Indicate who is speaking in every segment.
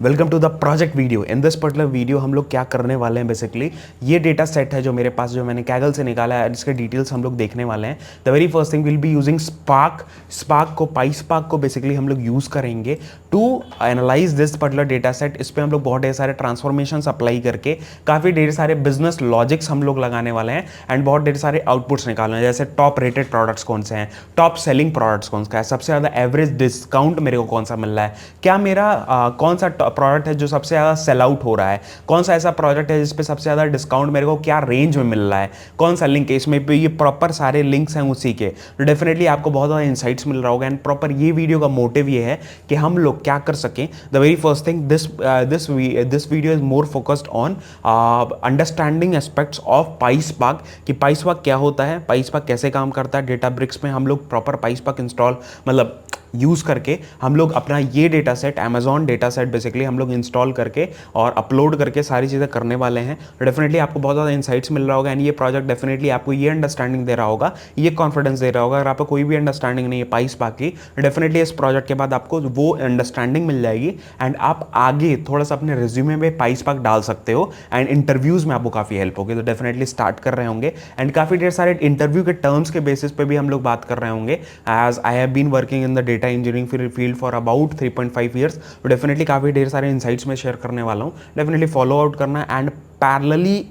Speaker 1: Welcome to the project video. In this particular video हम लोग क्या करने वाले हैं, बेसिकली ये डेटा सेट है जो मेरे पास, जो मैंने कैगल से निकाला है, इसके डिटेल्स हम लोग देखने वाले हैं। The very first thing will be using Spark को, पाईस्पार्क को बेसिकली हम लोग यूज़ करेंगे to analyse this particular data set. इस पर हम लोग बहुत ढेर सारे ट्रांसफॉर्मेशन अप्लाई करके काफ़ी ढेर सारे बिजनेस लॉजिक्स हम लोग लगाने वाले हैं एंड बहुत ढेर सारे आउटपुट्स निकालने हैं। जैसे टॉप रेटेड प्रोडक्ट्स कौन से हैं, टॉप सेलिंग प्रोडक्ट्स कौन सा है, सबसे ज़्यादा एवरेज डिस्काउंट मेरे को कौन सा मिल रहा है, क्या मेरा कौन सा प्रोडक्ट है जो सबसे ज़्यादा सेल आउट हो रहा है, कौन सा ऐसा प्रोडक्ट है जिस पे सबसे ज़्यादा डिस्काउंट मेरे को क्या रेंज में मिल रहा है, कौन सा लिंक है इसमें पे, ये प्रॉपर सारे लिंक्स हैं उसी के। तो डेफिनेटली आपको बहुत ज़्यादा इंसाइट्स मिल रहा होगा एंड प्रॉपर ये वीडियो का मोटिव ये है कि हम लोग क्या कर सकें। The very first thing, this video is more focused on understanding aspects of PySpark कि पाईस्पार्क क्या होता है, पाईस्पार्क कैसे काम करता है। डेटाब्रिक्स में हम लोग प्रॉपर पाईस्पार्क इंस्टॉल मतलब यूज़ करके हम लोग अपना ये data set, Amazon data set basically हम लोग इंस्टॉल करके और अपलोड करके सारी चीज़ें करने वाले हैं। डेफिनेटली आपको बहुत ज़्यादा इंसाइट्स मिल रहा होगा एंड ये प्रोजेक्ट डेफिनेटली आपको ये अंडरस्टैंडिंग दे रहा होगा, ये कॉन्फिडेंस दे रहा होगा। अगर आपको कोई भी अंडरस्टैंडिंग नहीं है पाईस्पार्क की, डेफिनेटली इस प्रोजेक्ट के बाद आपको वो अंडरस्टैंडिंग मिल जाएगी एंड आप आगे थोड़ा सा अपने रिज्यूमे में पाईस्पार्क डाल सकते हो एंड इंटरव्यूज़ में आपको काफ़ी हेल्प होगी। तो डेफिनेटली स्टार्ट कर रहे होंगे एंड काफ़ी ढेर सारे इंटरव्यू के टर्म्स के बेसिस पे भी हम लोग बात कर रहे होंगे। As I have been working in the data engineering field for about 3.5 years, तो डेफिनेटली काफ़ी ढेर सारे इंसाइट्स में शेयर करने वाला हूँ। डेफिनेटली फॉलो आउट करना एंड पैरेलली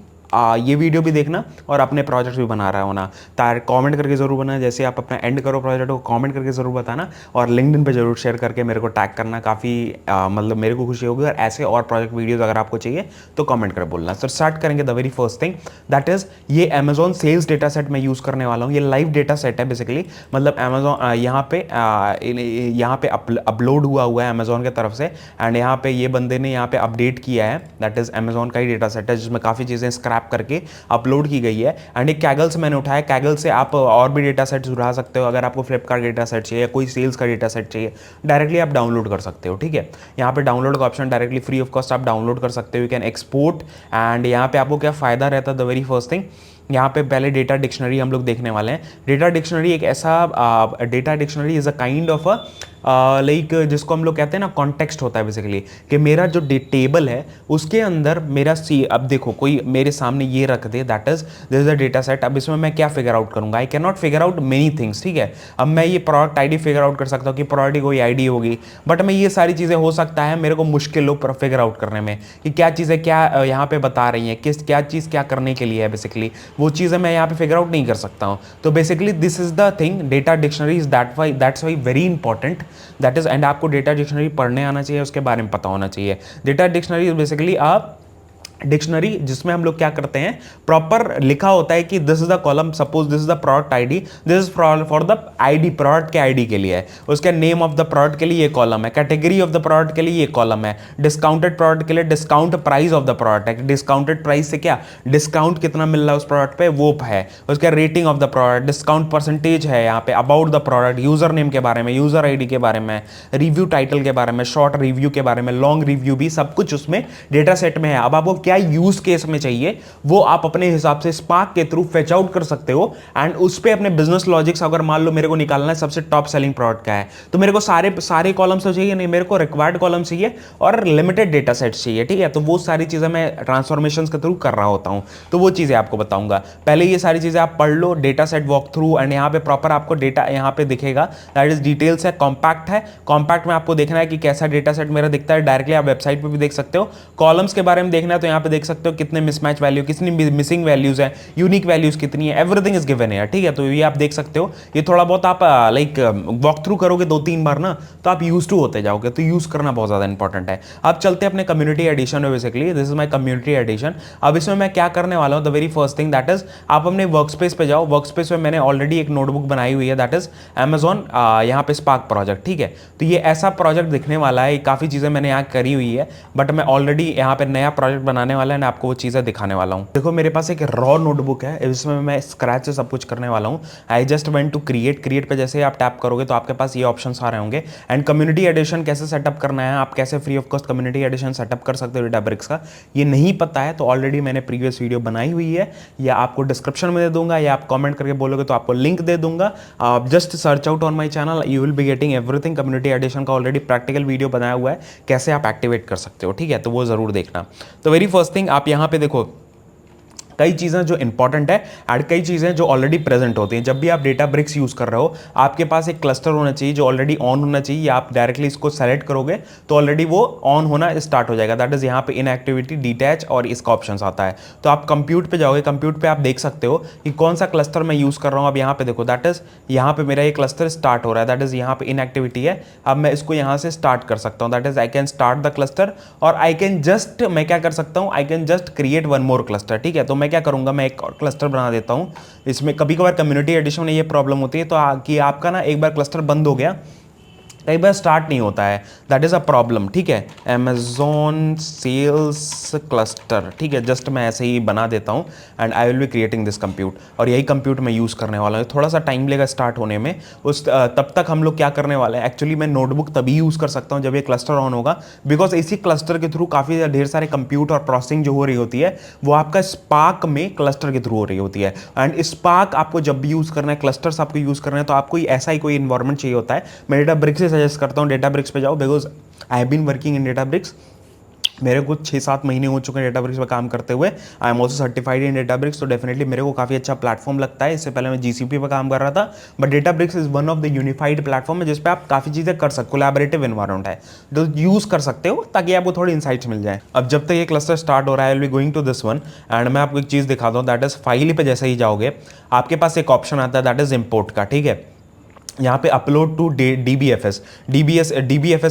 Speaker 1: ये वीडियो भी देखना और अपने प्रोजेक्ट भी बना रहा होना। तार कमेंट करके ज़रूर बनाना, जैसे आप अपना एंड करो प्रोजेक्ट को कमेंट करके ज़रूर बताना और लिंक्डइन पे ज़रूर शेयर करके मेरे को टैग करना। काफ़ी मतलब मेरे को खुशी होगी। और ऐसे और प्रोजेक्ट वीडियोज़ अगर आपको चाहिए तो कमेंट कर बोलना। सो स्टार्ट करेंगे। The very first thing that is ये अमेजॉन सेल्स डेटा सेट मैं यूज़ करने वाला हूँ। ये लाइव डेटा सेट है बेसिकली, मतलब अमेजॉन यहाँ पे अपलोड हुआ है अमेजॉन की तरफ से एंड यहाँ पे ये बंदे ने यहाँ पे अपडेट किया है। दैट इज़ अमेजॉन का ही डेटा सेट है जिसमें काफ़ी चीज़ें स्क्रैप करके अपलोड की गई है एंड एक कैगल से मैंने उठाया। कैगल से आप और भी डेटा सेट्स उठा सकते हो। अगर आपको फ्लिपकार्ट डेटा सेट चाहिए या कोई सेल्स का डेटा सेट चाहिए, डायरेक्टली आप डाउनलोड कर सकते हो। ठीक है, यहाँ पे डाउनलोड का option directly free of cost आप डाउनलोड कर सकते हो। यू कैन एक्सपोर्ट एंड यहाँ पे आपको क्या फ़ायदा रहता है। द वेरी फर्स्ट थिंग, यहाँ पे पहले डेटा डिक्शनरी हम लोग देखने वाले हैं। डेटा डिक्शनरी एक ऐसा data dictionary is a kind of like जिसको हम लोग कहते हैं ना, कॉन्टेक्स्ट होता है बेसिकली कि मेरा जो टेबल है उसके अंदर मेरा अब देखो कोई मेरे सामने ये रख दे, that is this is a data set. अब इसमें मैं क्या फिगर आउट करूंगा, I can not figure out many things. ठीक है, अब मैं ये प्रोडक्ट आईडी फिगर आउट कर सकता हूँ कि प्रोडक्ट की कोई आईडी होगी, बट मैं ये सारी चीज़ें हो सकता है मेरे को मुश्किल हो फिगर आउट करने में कि क्या चीज़ें क्या यहाँ पे बता रही हैं, क्या चीज़ क्या करने के लिए है। बेसिकली वो चीज़ें मैं यहाँ पे फिगर आउट नहीं कर सकता हूँ। तो basically this is the thing, data dictionary is that's why very important. That is and आपको डेटा डिक्शनरी पढ़ने आना चाहिए, उसके बारे में पता होना चाहिए। डेटा डिक्शनरी बेसिकली आप डिक्शनरी जिसमें हम लोग क्या करते हैं, प्रॉपर लिखा होता है कि this is the column, suppose this is the product ID, this is for the ID, product के आईडी के लिए है, उसके नेम ऑफ द प्रोडक्ट के लिए ये कॉलम है, कैटेगरी ऑफ द प्रोडक्ट के लिए ये कॉलम है, डिस्काउंटेड प्रोडक्ट के लिए discount price of the product है, डिस्काउंटेड प्राइस से क्या डिस्काउंट कितना मिल रहा है उस प्रोडक्ट पे वो है, उसका rating of the product, discount percentage है यहाँ पे, about the product, user name के बारे में, यूजर आईडी के बारे में, रिव्यू टाइटल के बारे में, शॉर्ट रिव्यू के बारे में, लॉन्ग रिव्यू भी, सब कुछ उसमें डेटा सेट में है। अब आपको क्या यूज केस में चाहिए वो आप अपने हिसाब से स्पार्क के थ्रू फेच आउट कर सकते हो एंड उस पे अपने बिजनेस लॉजिक्स, अगर मान लो मेरे को निकालना है सबसे टॉप सेलिंग प्रोडक्ट क्या है, तो मेरे को सारे कॉलम्स तो चाहिए नहीं, मेरे को रिक्वायर्ड कॉलम चाहिए और लिमिटेड डेटा सेट्स चाहिए। ठीक है, तो वो सारी चीजें मैं ट्रांसफॉर्मेशंस के थ्रू कर रहा होता हूं, तो वो चीजें आपको बताऊंगा। पहले ये सारी चीजें आप पढ़ लो, data set walk through and यहाँ पे प्रॉपर आपको डेटा यहाँ पे दिखेगा, दैट इज डिटेल्स है, कॉम्पैक्ट है। कॉम्पैक्ट में आपको देखना है कि कैसा डेटा सेट मेरा दिखता है, डायरेक्टली आप वेबसाइट पे भी देख सकते हो। कॉलम्स के बारे में देखना है तो यहाँ पे देख सकते हो कितने मिसमैच वैल्यू, कितनी मिसिंग वैल्यूज है, यूनिक वैल्यूज कितनी है, एवरीथिंग इज गिवन है। ठीक है, तो ये आप देख सकते हो। ये थोड़ा बहुत आप लाइक वॉक थ्रू करोगे 2-3 बार ना, तो आप यूज टू होते जाओगे, तो यूज करना बहुत ज्यादा इंपॉर्टेंट है। अब चलते हैं अपने कम्युनिटी एडिशन में। Basically this is my community addition. अब इसमें मैं क्या करने वाला हूँ, the very first thing that is आप अपने वर्क स्पेस पे जाओ। वर्क स्पेस में मैंने ऑलरेडी एक नोटबुक बनाई हुई है, दैट इज अमेजॉन यहाँ पे स्पार्क प्रोजेक्ट। ठीक है, तो ये ऐसा प्रोजेक्ट दिखने वाला है, काफी चीजें मैंने यहाँ करी हुई है, बट मैं ऑलरेडी यहाँ पे नया प्रोजेक्ट बनाने बनाने वाला है ना, आपको वो चीज़ें दिखाने वाला हूँ। देखो मेरे पास एक रॉ नोटबुक है, इसमें मैं स्क्रैच से सब कुछ करने वाला हूँ। I just went to create पे जैसे ही आप टैप करोगे तो आपके पास ये ऑप्शंस आ रहे होंगे। एंड कम्युनिटी एडिशन कैसे सेटअप करना है, आप कैसे free of cost community addition setup कर सकते हो डेटाब्रिक्स का, ये नहीं पता है तो ऑलरेडी मैंने प्रीवियस वीडियो बनाई हुई है, या आपको डिस्क्रिप्शन में दे दूंगा, या आप कमेंट करके बोलोगे तो आपको लिंक दे दूंगा। आप just search out on my channel, you will be getting everything. Community addition का ऑलरेडी प्रैक्टिकल वीडियो बनाया हुआ है, कैसे आप एक्टिवेट कर सकते हो, ठीक है, तो वो जरूर देखना। तो वेरी फर्स्ट थिंग आप यहाँ पे देखो कई चीज़ें जो इंपॉर्टेंट है एंड कई चीज़ें जो ऑलरेडी प्रेजेंट होती हैं। जब भी आप डेटाब्रिक्स यूज़ कर रहे हो आपके पास एक क्लस्टर होना चाहिए जो ऑलरेडी ऑन होना चाहिए, या आप डायरेक्टली इसको सेलेक्ट करोगे तो ऑलरेडी वो ऑन होना स्टार्ट हो जाएगा। दैट इज़ यहाँ पे इनएक्टिविटी, डिटैच और इसका ऑप्शन आता है। तो आप कंप्यूट पे जाओगे, कंप्यूट पे आप देख सकते हो कि कौन सा क्लस्टर मैं यूज़ कर रहा हूँ। अब यहाँ पे देखो, दैट इज़ यहाँ पे मेरा ये क्लस्टर स्टार्ट हो रहा है, दैट इज़ यहाँ पे इनएक्टिविटी है। अब मैं इसको यहाँ से स्टार्ट कर सकता हूँ, that is I can start the cluster, और आई कैन जस्ट, मैं क्या कर सकता हूँ, I can just create one more cluster, ठीक है। तो मैं क्या करूँगा, मैं एक और क्लस्टर बना देता हूं। इसमें कभी कभार कम्युनिटी एडिशन में ये प्रॉब्लम होती है तो कि आपका ना एक बार क्लस्टर बंद हो गया, कई बार स्टार्ट नहीं होता है, दैट इज़ अ प्रॉब्लम, ठीक है। अमेजॉन सेल्स क्लस्टर, ठीक है, जस्ट मैं ऐसे ही बना देता हूँ and I will be creating this compute, और यही कंप्यूट मैं यूज़ करने वाला हूँ। थोड़ा सा टाइम लेगा स्टार्ट होने में, तब तक हम लोग क्या करने वाले हैं, एक्चुअली मैं नोटबुक तभी यूज़ कर सकता हूँ जब ये क्लस्टर ऑन होगा, बिकॉज इसी क्लस्टर के थ्रू काफ़ी ढेर सारे कंप्यूट और प्रोसेसिंग जो हो रही होती है वो आपका स्पार्क में क्लस्टर के थ्रू हो रही होती है। एंड स्पार्क आपको जब भी यूज़ करना है, क्लस्टर्स आपको यूज़ करना है, तो आपको ऐसा ही कोई इन्वायरमेंट चाहिए होता है। मैं डेटाब्रिक्स से सजेस्ट करता हूँ डेटाब्रिक्स पे जाओ, because I have been working in Databricks. मेरे को 6-7 महीने हो चुके हैं डेटाब्रिक्स पे काम करते हुए। I am also certified in Databricks, तो डेफिनेटली मेरे को काफ़ी अच्छा प्लेटफॉर्म लगता है। इससे पहले मैं जीसीपी पे काम कर रहा था, but Databricks is one of the unified platform है जिसपे आप काफ़ी चीज़ें कर सकते, कोलैबोरेटिव एनवायरमेंट है, तो यूज़ कर सकते हो ताकि आपको थोड़ी इंसाइट्स मिल जाए। अब जब तक ये क्लस्टर स्टार्ट हो रहा है, I will be going to this one and मैं आपको एक चीज़ दिखाता हूँ, दैट इज फाइल पे जैसे ही जाओगे आपके पास एक ऑप्शन आता है, दैट इज इम्पोर्ट का, ठीक है। यहाँ पे अपलोड टू DBFS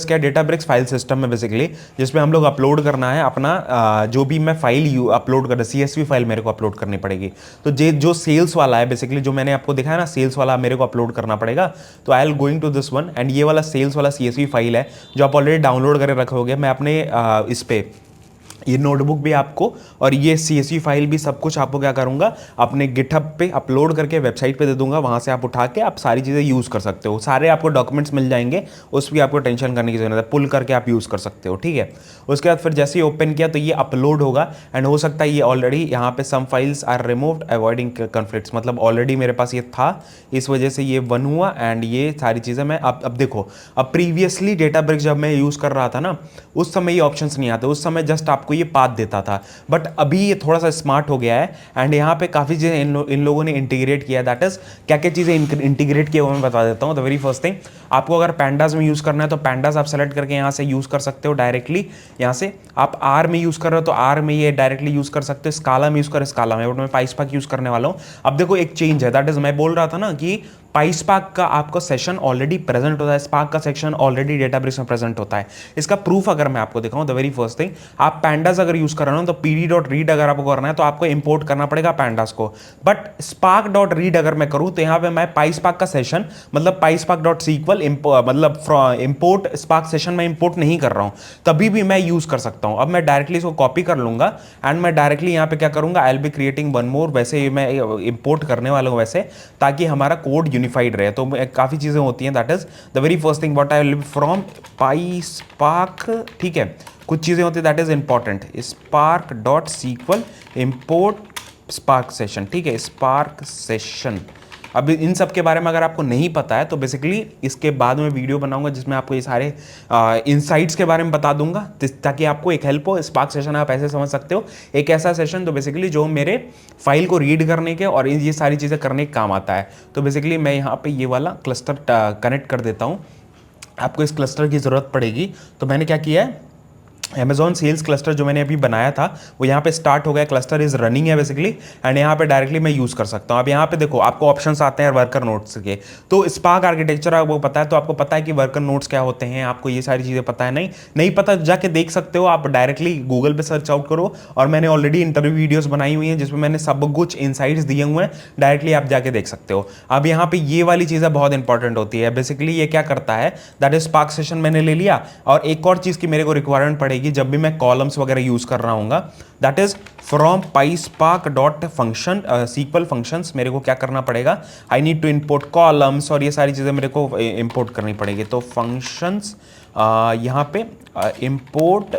Speaker 1: क्या, डेटाब्रिक्स फाइल सिस्टम है बेसिकली, जिसमें हम लोग अपलोड करना है अपना जो भी मैं फाइल अपलोड कर रहा, CSV फाइल मेरे को अपलोड करनी पड़ेगी। तो जो सेल्स वाला है बेसिकली, जो मैंने आपको दिखाया ना, सेल्स वाला मेरे को अपलोड करना पड़ेगा। तो I'll going to this one and ये वाला सेल्स वाला CSV फाइल है जो आप ऑलरेडी डाउनलोड करके रखोगे। मैं अपने इस पे ये नोटबुक भी आपको और ये CSV फाइल भी सब कुछ आपको क्या करूँगा, अपने गिटहब पे अपलोड करके वेबसाइट पे दे दूंगा। वहाँ से आप उठा के आप सारी चीज़ें यूज़ कर सकते हो, सारे आपको डॉक्यूमेंट्स मिल जाएंगे, उस पर आपको टेंशन करने की जरूरत है, पुल करके आप यूज़ कर सकते हो, ठीक है। उसके बाद फिर जैसे ही ओपन किया तो ये अपलोड होगा एंड हो सकता है ये ऑलरेडी यहाँ पे some files are removed avoiding conflicts, मतलब ऑलरेडी मेरे पास ये था, इस वजह से ये वन हुआ एंड ये सारी चीज़ें मैं अब देखो, अब प्रीवियसली डेटाब्रिक्स जब मैं यूज़ कर रहा था ना, उस समय ये ऑप्शंस नहीं आते, उस समय जस्ट आपको ये पाथ देता था, बट अभी ये थोड़ा सा स्मार्ट हो गया है एंड यहाँ पे काफ़ी चीज़ें इन लोगों ने इंटीग्रेट किया है। दैट इज क्या क्या चीज़ें इंटीग्रेट किया वो मैं बता देता हूँ। द वेरी फर्स्ट थिंग, आपको अगर पैंडास में यूज़ करना है तो पैंडास आप सेलेक्ट करके यहाँ से यूज़ कर सकते हो डायरेक्टली। यहाँ से आप आर में यूज़ कर रहे हो तो आर में ये डायरेक्टली यूज़ कर सकते हो, स्काला में यूज़ कर स्काला में, बट मैं पाइस्पार्क यूज़ करने वाला हूँ। अब देखो एक चेंज है, दैट इज मैं बोल रहा था ना कि पाइस्पार्क का आपका सेशन ऑलरेडी प्रेजेंट होता है, स्पार्क का सेक्शन ऑलरेडी डेटाब्रिक्स में प्रेजेंट होता है। इसका प्रूफ अगर मैं आपको दिखाऊं, द वेरी फर्स्ट थिंग, आप पैंडास अगर यूज कर रहे हो तो pd.read अगर आपको करना है तो आपको इंपोर्ट करना पड़ेगा पैंडास को, बट spark.read अगर मैं करूं तो यहां पे मैं पाइस्पार्क का सेशन मतलब पाइस्पार्क.sql मतलब इंपोर्ट स्पार्क सेशन में इंपोर्ट नहीं कर रहा हूं, तभी भी मैं यूज कर सकता हूं। अब मैं डायरेक्टली इसको कॉपी कर लूंगा एंड मैं डायरेक्टली यहां पे क्या करूंगा, आई will be creating one more, वैसे मैं इंपोर्ट करने वाला हूं वैसे, ताकि हमारा कोड यूनिफाइड रहे। तो काफ़ी चीज़ें होती हैं, that is the very first thing what I will from PySpark, ठीक है। कुछ चीज़ें होती है that is important, spark.sql import spark session, ठीक है, स्पार्क सेशन। अब इन सब के बारे में अगर आपको नहीं पता है तो बेसिकली इसके बाद में वीडियो बनाऊंगा जिसमें आपको ये सारे इनसाइट्स के बारे में बता दूंगा, ताकि आपको एक हेल्प हो। स्पार्क सेशन आप ऐसे समझ सकते हो, एक ऐसा सेशन तो बेसिकली जो मेरे फाइल को रीड करने के और ये सारी चीज़ें करने के काम आता है। तो बेसिकली मैं यहाँ पे ये वाला क्लस्टर कनेक्ट कर देता हूँ, आपको इस क्लस्टर की ज़रूरत पड़ेगी। तो मैंने क्या किया है, Amazon सेल्स क्लस्टर जो मैंने अभी बनाया था वो यहाँ पे स्टार्ट हो गया, क्लस्टर इज रनिंग है बेसिकली एंड यहाँ पे डायरेक्टली मैं यूज़ कर सकता हूँ। अब यहाँ पे देखो आपको ऑप्शंस आते हैं वर्कर नोट्स के, तो स्पार्क आर्किटेक्चर आपको पता है, तो आपको पता है कि वर्कर नोट्स क्या होते हैं, आपको ये सारी चीज़ें पता है। नहीं पता जाके देख सकते हो, आप डायरेक्टली गूगल पे सर्च आउट करो, और मैंने ऑलरेडी इंटरव्यू वीडियोज़ बनाई हुई हैं जिसमें मैंने सब कुछ इनसाइट्स दिए हुए हैं, डायरेक्टली आप जाके देख सकते हो। अब यहाँ पे ये वाली चीज़ें बहुत इंपॉर्टेंट होती है, बेसिकली ये क्या करता है, दैट इज स्पार्क सेशन मैंने ले लिया, और एक और चीज़ की मेरे को रिक्वायरमेंट पड़ेगी पड़ेगी जब भी मैं कॉलम्स वगैरह यूज़ कर रहा हूँगा, that is from PySpark dot function SQL functions मेरे को क्या करना पड़ेगा, I need to import columns और ये सारी चीज़ें मेरे को इंपोर्ट करनी पड़ेगी। तो फंक्शंस यहाँ पे इंपोर्ट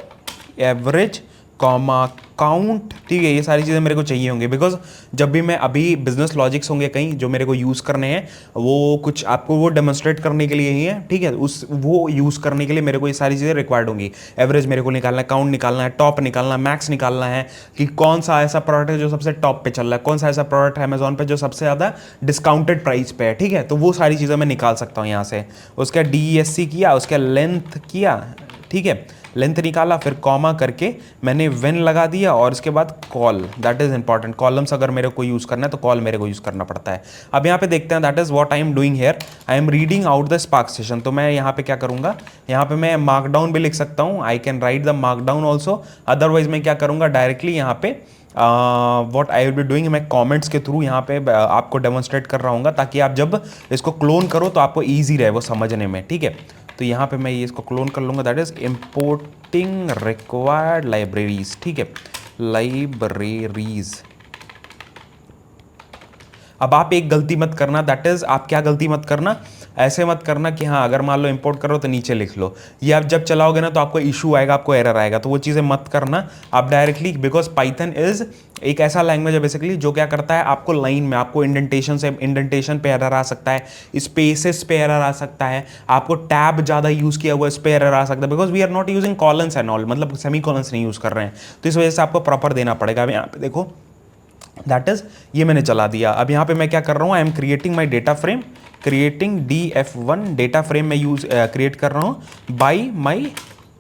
Speaker 1: एवरेज कॉमा काउंट, ठीक है, ये सारी चीज़ें मेरे को चाहिए होंगी बिकॉज जब भी मैं अभी बिजनेस लॉजिक्स होंगे कहीं जो मेरे को यूज़ करने हैं, वो कुछ आपको वो डेमोन्स्ट्रेट करने के लिए ही है, ठीक है, उस वो यूज़ करने के लिए मेरे को ये सारी चीज़ें रिक्वायर्ड होंगी। एवरेज मेरे को निकालना है, काउंट निकालना है, टॉप निकालना है, मैक्स निकालना है कि कौन सा ऐसा प्रोडक्ट है जो सबसे टॉप पे चल रहा है, कौन सा ऐसा प्रोडक्ट है अमेजोन पे जो सबसे ज़्यादा डिस्काउंटेड प्राइस पे है, ठीक है, तो वो सारी चीज़ें मैं निकाल सकता हूँ यहाँ से। उसका DESC किया, उसका लेंथ किया, ठीक है, लेंथ निकाला, फिर कॉमा करके मैंने वेन लगा दिया और इसके बाद call, that is important. Columns अगर मेरे को यूज़ करना है तो कॉल मेरे को यूज़ करना पड़ता है। अब यहाँ पे देखते हैं, that is what I am doing here, I am reading out the spark session. तो मैं यहाँ पे क्या करूँगा, यहाँ पे मैं मार्कडाउन भी लिख सकता हूँ, I can write the markdown also. Otherwise मैं क्या करूँगा, डायरेक्टली यहाँ पे what I will be doing, मैं कमेंट्स के थ्रू यहाँ पे आपको डेमोन्स्ट्रेट कर रहा हूँ ताकि आप जब इसको क्लोन करो तो आपको ईजी रहे वो समझने में, ठीक है। तो यहाँ पे मैं ये इसको क्लोन कर लूँगा, that is importing required libraries, ठीक है, लाइब्रेरीज। अब आप एक गलती मत करना, दैट इज आप क्या गलती मत करना, ऐसे मत करना कि हाँ अगर मान लो इंपोर्ट करो तो नीचे लिख लो, ये आप जब चलाओगे ना तो आपको इशू आएगा, आपको एरर आएगा, तो वो चीज़ें मत करना आप डायरेक्टली, बिकॉज पाइथन इज एक ऐसा लैंग्वेज है बेसिकली जो क्या करता है, आपको लाइन में आपको इंडेंटेशन पे एरर आ सकता है, स्पेसेस पे एरर आ सकता है, आपको टैब ज़्यादा यूज़ किया हुआ इस पे एरर आ सकता है, because we are not using colons and all, मतलब सेमी कॉलन्स नहीं यूज़ कर रहे हैं, तो इस वजह से आपको प्रॉपर देना पड़ेगा। अब यहाँ पे देखो, दैट इज ये मैंने चला दिया। अब यहाँ पे मैं क्या कर रहा हूँ, I am creating my data frame, creating DF1 data frame में यूज क्रिएट कर रहा हूँ बाई माई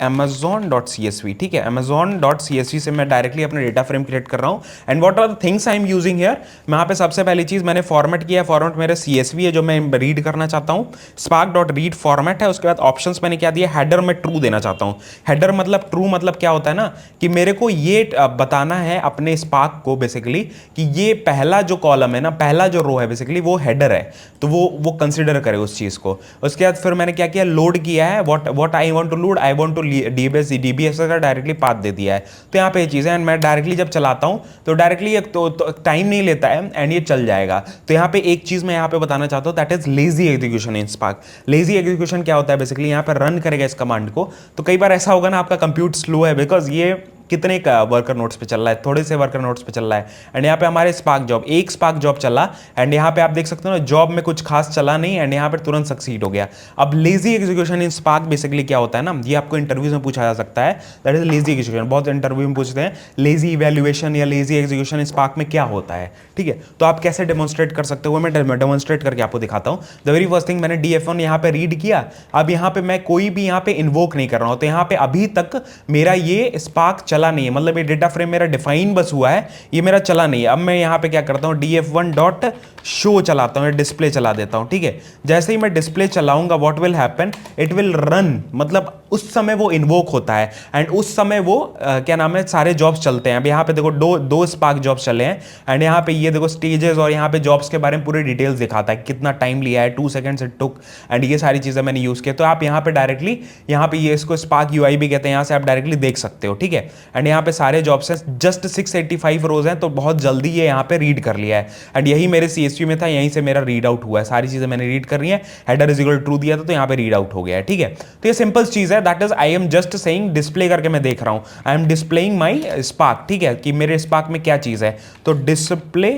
Speaker 1: amazon.csv, ठीक है, amazon.csv से मैं डायरेक्टली अपना डेटा फ्रेम क्रिएट कर रहा हूँ। And what are the things I am using here, मैं यहाँ पे सबसे पहली चीज़ मैंने फॉर्मेट किया है, फॉर्मेट मेरे CSV है जो मैं रीड करना चाहता हूँ, spark.read फॉर्मेट है। उसके बाद ऑप्शंस मैंने क्या दिया, हेडर में ट्रू देना चाहता हूँ। हेडर मतलब ट्रू मतलब क्या होता है ना, कि मेरे को ये बताना है अपने स्पार्क को बेसिकली कि ये पहला जो कॉलम है ना, पहला जो रो है बेसिकली वो हेडर है, तो वो कंसिडर करे उस चीज़ को। उसके बाद फिर मैंने क्या किया, लोड किया है, what I want to load, I want to DBS का डायरेक्टली पाथ दे दिया है। तो यहाँ पे ये चीज़ है, एंड मैं डायरेक्टली जब चलाता हूँ तो डायरेक्टली तो टाइम नहीं लेता है एंड ये चल जाएगा। तो यहाँ पे एक चीज़ मैं यहाँ पे बताना चाहता हूँ, that is lazy execution in spark. Lazy execution क्या होता है बेसिकली, यहाँ पे रन करेगा इस कमांड को, तो कई बार ऐसा होगा ना आपका कंप्यूटर स्लो है, बिकॉज ये कितने का वर्कर नोट्स पे चल रहा है, थोड़े से वर्कर नोट्स पे चल रहा है। एंड यहाँ पे हमारे स्पार्क जॉब, एक स्पार्क जॉब चला, एंड यहाँ पे आप देख सकते हो ना जॉब में कुछ खास चला नहीं, एंड यहाँ पे तुरंत सक्सीड हो गया। अब lazy execution in spark basically क्या होता है ना, ये आपको इंटरव्यूज में पूछा जा सकता है, दैट इज लेजी एग्जीक्यूशन। बहुत इंटरव्यू में पूछते हैं लेजी इवैल्यूएशन या लेजी एग्जीक्यूशन इन स्पार्क में क्या होता है, ठीक है। तो आप कैसे डेमोन्स्ट्रेट कर सकते हो, मैं डेमोन्स्ट्रेट करके आपको दिखाता हूँ। द वेरी फर्स्ट थिंग, मैंने DF1 यहाँ पे रीड किया। अब यहाँ पे मैं कोई भी यहाँ पे इन्वोक नहीं कर रहा हूँ, तो यहाँ पे अभी तक मेरा ये स्पार्क चला नहीं है, मतलब ये डेटा फ्रेम मेरा डिफाइन बस हुआ है, ये मेरा चला नहीं है। अब मैं यहाँ पे क्या करता हूँ, DF1 डॉट शो चलाता हूँ, डिस्प्ले चला देता हूँ, ठीक है। जैसे ही मैं डिस्प्ले चलाऊंगा, what will happen, it will run, मतलब उस समय वो इन्वोक होता है, एंड उस समय वो क्या नाम है, सारे जॉब्स चलते हैं। अब यहाँ पे देखो दो स्पार्क जॉब्स चले हैं, एंड यहाँ पे ये देखो स्टेजेस, और यहाँ पे जॉब्स के बारे में पूरी डिटेल्स दिखाता है, कितना टाइम लिया है, 2 सेकंड्स इट टुक, एंड ये सारी चीज़ें मैंने यूज़ किया। तो आप यहाँ पे डायरेक्टली, यहाँ पे ये इसको स्पार्क UI भी कहते हैं, यहाँ से आप डायरेक्टली देख सकते हो, ठीक है। एंड यहाँ पे सारे जॉब्स हैं, जस्ट 685 रोज हैं, तो बहुत जल्दी ये यहाँ पे रीड कर लिया है। एंड यही मेरे CSV में था, यहीं से मेरा रीड आउट हुआ है, सारी चीज़ें मैंने रीड कर रही है। हेडर इज इक्वल ट्रू दिया था, तो यहाँ पे रीड आउट हो गया है, ठीक है। तो ये सिंपल चीज़ है, that is I am just saying, display करके मैं देख रहा हूँ, I am displaying my spark, ठीक है, कि मेरे स्पार्क में क्या चीज़ है, तो डिस्प्ले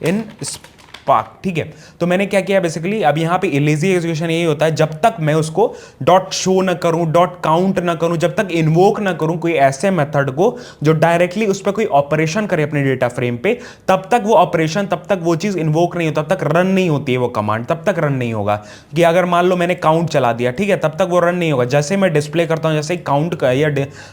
Speaker 1: इन स्पार्क, ठीक है। तो मैंने क्या किया बेसिकली, अब यहाँ पे लेजी एग्जीक्यूशन यही होता है, जब तक मैं उसको डॉट शो ना करूं, डॉट काउंट ना करूं, जब तक इन्वोक ना करूं कोई ऐसे मेथड को जो डायरेक्टली उस पर कोई ऑपरेशन करे अपने डेटा फ्रेम पे, तब तक वो ऑपरेशन, तब तक वो चीज इन्वोक नहीं होता, तब तक रन नहीं होती है वो कमांड, तब तक रन नहीं होगा। कि अगर मान लो मैंने काउंट चला दिया, ठीक है, तब तक वो रन नहीं होगा। जैसे मैं डिस्प्ले करता हूं, जैसे काउंट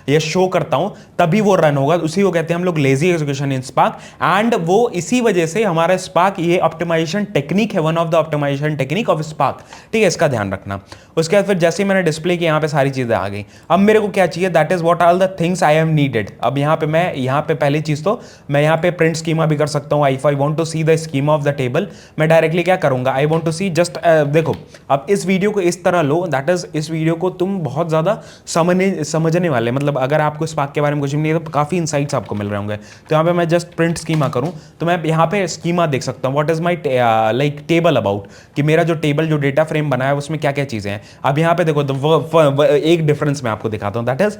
Speaker 1: या शो करता हूं, तभी वो रन होगा। उसी को कहते हैं हम लोग lazy execution in Spark, and वो इसी वजह से हमारा स्पार्क ये अप ऑप्टिमाइजेशन टेक्निक है, one of the optimisation technique of Spark, ठीक है, इसका ध्यान रखना। उसके बाद फिर जैसे ही मैंने डिस्प्ले किया, यहाँ पे सारी चीज़ें आ गई। अब मेरे को क्या चाहिए, that is what are the things I have needed. अब यहाँ पे मैं यहाँ पे पहली चीज़ तो मैं यहाँ पे प्रिंट स्कीमा भी कर सकता हूँ। I want to see the schema of the table, मैं डायरेक्टली क्या करूँगा, I want to see just देखो, अब इस वीडियो को इस तरह लो, दैट इज इस वीडियो को तुम बहुत ज़्यादा समझने वाले, मतलब अगर आपको स्पार्क के बारे में कुछ नहीं है तो काफ़ी इंसाइट्स आपको मिल रहे होंगे। तो यहाँ पे मैं जस्ट प्रिंट स्कीमा करूँ तो मैं यहाँ पे स्कीमा देख सकता हूँ, what is my like table about, कि मेरा जो टेबल जो डेटा फ्रेम बना है उसमें क्या क्या चीज़ें हैं। अब यहाँ पे देखो एक डिफरेंस मैं आपको दिखाता हूँ, दैट इज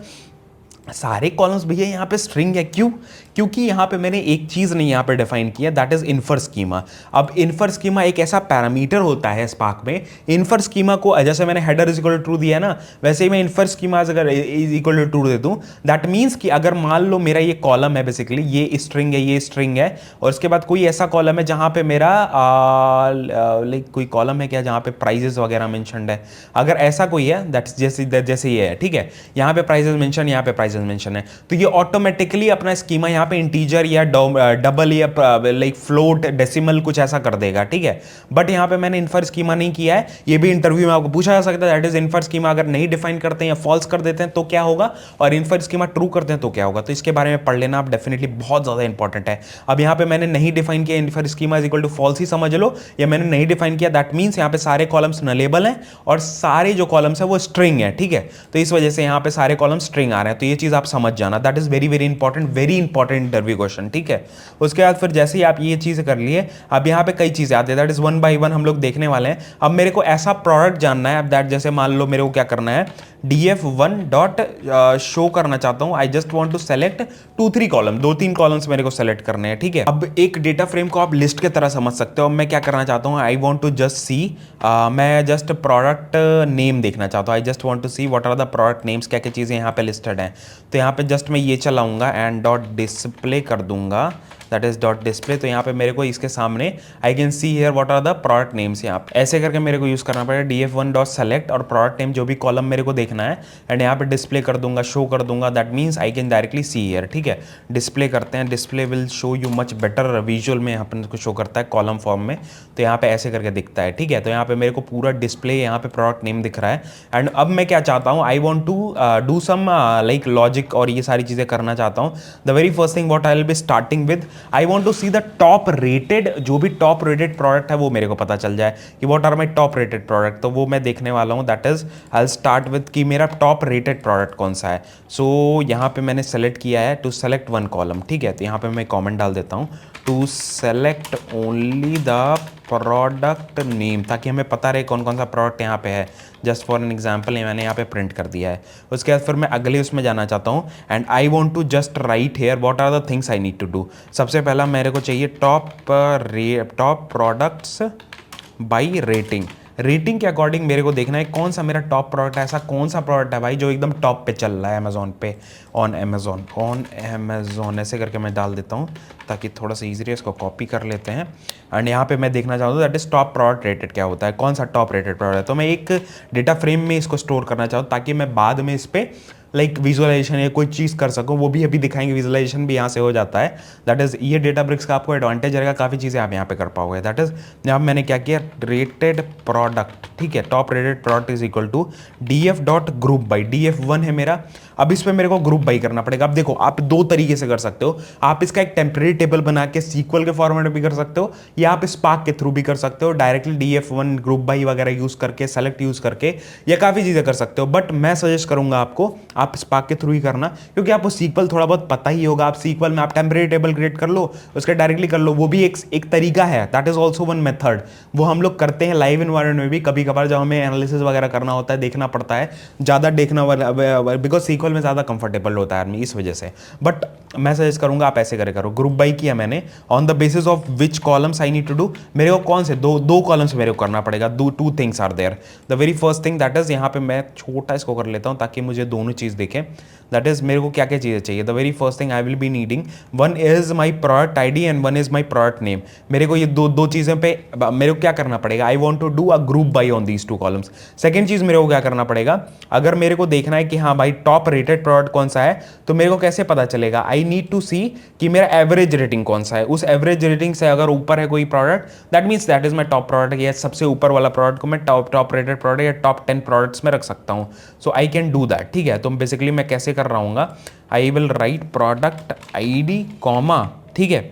Speaker 1: सारे कॉलम्स भैया यहाँ पे स्ट्रिंग है। क्यों? क्योंकि यहाँ पे मैंने एक चीज़ नहीं यहाँ पे डिफाइन किया, दैट इज इन्फर स्कीमा। अब इन्फर स्कीमा एक ऐसा पैरामीटर होता है स्पार्क में। इन्फर स्कीमा को जैसे मैंने header is equal to true दिया है ना, वैसे ही मैं इन्फर स्कीमा अगर इज इक्वल टू ट्रू दे दूँ, दैट मीन्स कि अगर मान लो मेरा ये कॉलम है, बेसिकली ये स्ट्रिंग है, ये स्ट्रिंग है, और उसके बाद कोई ऐसा कॉलम है जहाँ पे मेरा लाइक कोई कॉलम है क्या जहाँ पे प्राइजेस वगैरह मेंशन्ड है, अगर ऐसा कोई है दैट्स जैसे ये है, ठीक है, यहाँ पे प्राइजेस मेंशन, यहाँ पे प्राइजेस मेंशन है, तो ये ऑटोमेटिकली अपना स्कीमा यहाँ पे इंटीजर या डबल या लाइक फ्लोट डेसिमल कुछ ऐसा कर देगा, ठीक है। बट यहाँ पे मैंने इन्फर स्कीमा नहीं किया है, ये भी इंटरव्यू में आपको पूछा जा सकता है, दैट इज इन्फर स्कीमा अगर नहीं डिफाइन करते हैं या फॉल्स कर देते हैं तो क्या होगा, और इन्फर स्कीमा ट्रू करते हैं तो क्या होगा। तो इसके बारे में पढ़ लेना आप, डेफिनेटली बहुत ज्यादा इंपॉर्टेंट है। अब यहाँ पे मैंने नहीं डिफाइन किया, infer schema is equal to false ही समझ लो, या मैंने नहीं डिफाइन किया, दैट मीन्स यहाँ पे सारे कॉलम्स नलेबल हैं और सारे जो कॉलम्स है वो स्ट्रिंग है, ठीक है। तो इस वजह से यहाँ पे सारे कॉलम्स स्ट्रिंग आ रहे हैं, तो ये चीज आप समझ जाना, that is very very important interview question, ठीक है। उसके बाद फिर जैसे ही आप ये चीज़ कर लिए, अब यहाँ पे कई चीज़ें आती है, that is one by one हम लोग देखने वाले हैं। अब मेरे को ऐसा प्रोडक्ट जानना है, अब दैट जैसे मान लो मेरे को क्या करना है, df1 डॉट शो करना चाहता हूँ, I just want to select 2-3 column, 2-3 columns मेरे को सेलेक्ट करने हैं, ठीक है। अब एक डेटा फ्रेम को आप लिस्ट के तरह समझ सकते हो। अब मैं क्या करना चाहता हूँ, I want to just see, मैं जस्ट प्रोडक्ट नेम देखना चाहता हूँ, I just want to see what are the product names, क्या क्या चीज़ें यहाँ पे लिस्टेड हैं। तो यहाँ पे जस्ट मैं ये चलाऊंगा एंड डॉट डिस्प्ले कर दूंगा, दैट इज डॉट डिस्प्ले। तो यहाँ पे मेरे को इसके सामने I can see here what are the product names, यहाँ पे ऐसे करके मेरे को यूज़ करना पड़ेगा df1 डॉट सेलेक्ट और प्रोडक्ट नेम जो भी कॉलम मेरे को देखना है, एंड यहाँ पे डिस्प्ले कर दूंगा, शो कर दूंगा, that means I can directly see here, ठीक है। डिस्प्ले करते हैं, display will show you much better visual में, यहाँ पे शो करता है कॉलम फॉर्म में, तो यहाँ पे ऐसे करके दिखता है, ठीक है। तो यहाँ पे मेरे को पूरा डिस्प्ले यहाँ पे प्रोडक्ट नेम दिख रहा है। एंड अब मैं क्या चाहता हूँ, I want to do some like logic और ये सारी चीज़ें करना चाहता हूँ। The very first thing what I will be starting with, I want to see the top rated, जो भी टॉप रेटेड प्रोडक्ट है वो मेरे को पता चल जाए कि what are my top rated product, तो वो मैं देखने वाला हूँ। That is I start with कि मेरा टॉप रेटेड प्रोडक्ट कौन सा है। सो यहाँ पे मैंने सेलेक्ट किया है टू सेलेक्ट वन कॉलम, ठीक है। तो यहाँ पे मैं कॉमेंट डाल देता हूँ, to select only the product name, ताकि हमें पता रहे कौन कौन सा प्रोडक्ट यहाँ पे है। जस्ट फॉर एन एग्जाम्पल मैंने यहाँ पे प्रिंट कर दिया है। उसके बाद फिर मैं अगले उसमें जाना चाहता हूँ and I want to just write here what are the things I need to do. सबसे पहला मेरे को चाहिए top products by rating. Rating के अकॉर्डिंग मेरे को देखना है कौन सा मेरा टॉप प्रोडक्ट है, ऐसा कौन सा प्रोडक्ट है भाई जो एकदम टॉप पे चल रहा है अमेजोन पे, ऑन अमेजोन ऐसे करके मैं डाल देता हूँ ताकि थोड़ा सा ईजी है, इसको कॉपी कर लेते हैं। एंड यहाँ पे मैं देखना चाहता हूँ that is top product rated क्या होता है, कौन सा टॉप रेटेड प्रोडक्ट है। तो मैं एक डेटा फ्रेम में इसको स्टोर करना चाहता हूँ ताकि मैं बाद में इस पर लाइक विजुअलाइजेशन या कोई चीज़ कर सकूँ, वो भी अभी दिखाएंगे, विजुअलाइजेशन भी यहाँ से हो जाता है। दैट इज़ ये Databricks का आपको एडवांटेज रहेगा, काफ़ी चीज़ें आप यहाँ पे कर पाओगे। दैट इज़ यहाँ मैंने क्या किया, रेटेड प्रोडक्ट, ठीक है, top rated product is equal to df dot group by, df1 है मेरा। अब इस पर मेरे को ग्रुप बाई करना पड़ेगा। अब देखो आप दो तरीके से कर सकते हो, आप इसका एक टेम्परेरी टेबल बना के SQL के फॉर्मेट में भी कर सकते हो, या आप स्पार्क के थ्रू भी कर सकते हो, डायरेक्टली df1 ग्रुप बाई वगैरह यूज़ करके, सेलेक्ट यूज़ करके, या काफ़ी चीज़ें कर सकते हो। बट मैं सजेस्ट करूँगा आपको आप स्पार्क के थ्रू ही करना, क्योंकि आपको SQL थोड़ा बहुत पता ही होगा। आप SQL में आप टेम्परेरी टेबल क्रिएट कर लो, उसके डायरेक्टली कर लो, वो भी एक तरीका है। That is also one method, वो हम लोग करते हैं लाइव इन्वायरमेंट में भी। कभी कभार जब हमें एनालिसिस वगैरह करना होता है, देखना पड़ता है, ज़्यादा देखना, बिकॉज SQL में ज़्यादा कंफर्टेबल होता है आदमी, इस वजह से। बट मैं सजेस्ट करूंगा आप ऐसे करो, ग्रुप बाई किया मैंने, on the basis of which columns I need to do. मेरे को कौन से दो कॉलम्स मेरे को करना पड़ेगा, two things are there. The very first thing that is, यहाँ पे मैं छोटा इसको कर लेता हूँ ताकि मुझे दोनों चीज़ दिखे। दैट इज मेरे को क्या क्या चीज़ें चाहिए। The very first thing I will be needing, one is my product ID and one is my product name. मेरे को ये दो चीज़ें पे मेरे को क्या करना पड़ेगा, I want to do a group by on these two columns. Second चीज़ मेरे को क्या करना पड़ेगा, अगर मेरे को देखना है कि हाँ भाई टॉप रेटेड प्रोडक्ट कौन सा है, तो मेरे को कैसे पता चलेगा, आई आई नीड टू सी कि मेरा एवरेज रेटिंग कौन सा है। उस एवरेज रेटिंग से अगर ऊपर है कोई product, that means that is my top product, या सबसे ऊपर वाला प्रोडक्ट को मैं टॉप रेटेड प्रोडक्ट या टॉप 10 प्रोडक्ट्स में रख सकता हूँ। सो आई कैन डू दैट, ठीक है। तो बेसिकली मैं कैसे कर रहा हूँ, I will write product ID comma, ठीक है।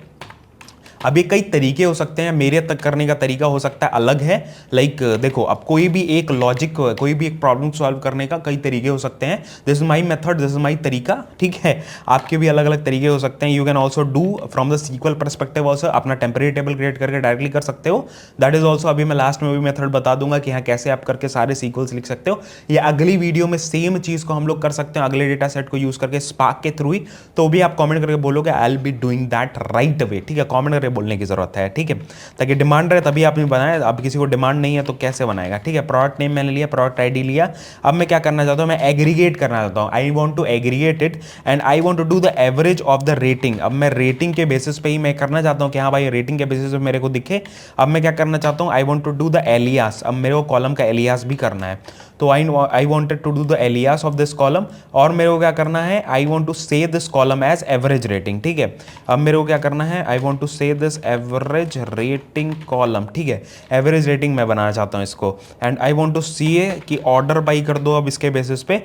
Speaker 1: अब ये कई तरीके हो सकते हैं, मेरे तक करने का तरीका हो सकता है अलग है। लाइक देखो, अब कोई भी एक लॉजिक, कोई भी एक प्रॉब्लम सॉल्व करने का कई तरीके हो सकते हैं। This is my method, this is my तरीका, ठीक है। आपके भी अलग अलग तरीके हो सकते हैं। You can also do from the SQL perspective also, अपना टेम्परेरी टेबल क्रिएट करके डायरेक्टली कर सकते हो। दैट इज ऑल्सो, अभी मैं लास्ट में भी मेथड बता दूंगा कि हाँ कैसे आप करके सारे सीक्वल्स लिख सकते हो। या अगली वीडियो में सेम चीज को हम लोग कर सकते हैं अगले डेटा सेट को यूज करके स्पार्क के थ्रू ही। तो भी आप कॉमेंट करके बोलोगे, आई will be doing that right way, ठीक है। कॉमेंट करके बोलने की जरूरत है, ठीक है, ताकि डिमांड रहे तभी आपने बनाया। अब किसी को डिमांड नहीं है तो कैसे बनाएगा, ठीक है। प्रोडक्ट नेम मैंने लिया, प्रोडक्ट ID लिया। अब मैं क्या करना चाहता हूं, मैं एग्रीगेट करना चाहता हूं। I want to aggregate it and I want to do the average of the rating. अब मैं रेटिंग के बेसिस पे ही मैं करना चाहता हूं कि हाँ भाई रेटिंग के बेसिस पे मेरे को दिखे। अब मैं क्या करना चाहता हूं, I want to do the alias. अब मेरे को कॉलम का एलियास भी करना है, तो I wanted to do the alias of this column. और मेरे को क्या करना है, I want to say this column as average rating, ठीक है। अब मेरे को क्या करना है, I want to say this average rating column, ठीक है। एवरेज रेटिंग मैं बनाना चाहता हूं इसको। And I want to see कि ऑर्डर बाई कर दो अब इसके बेसिस पे।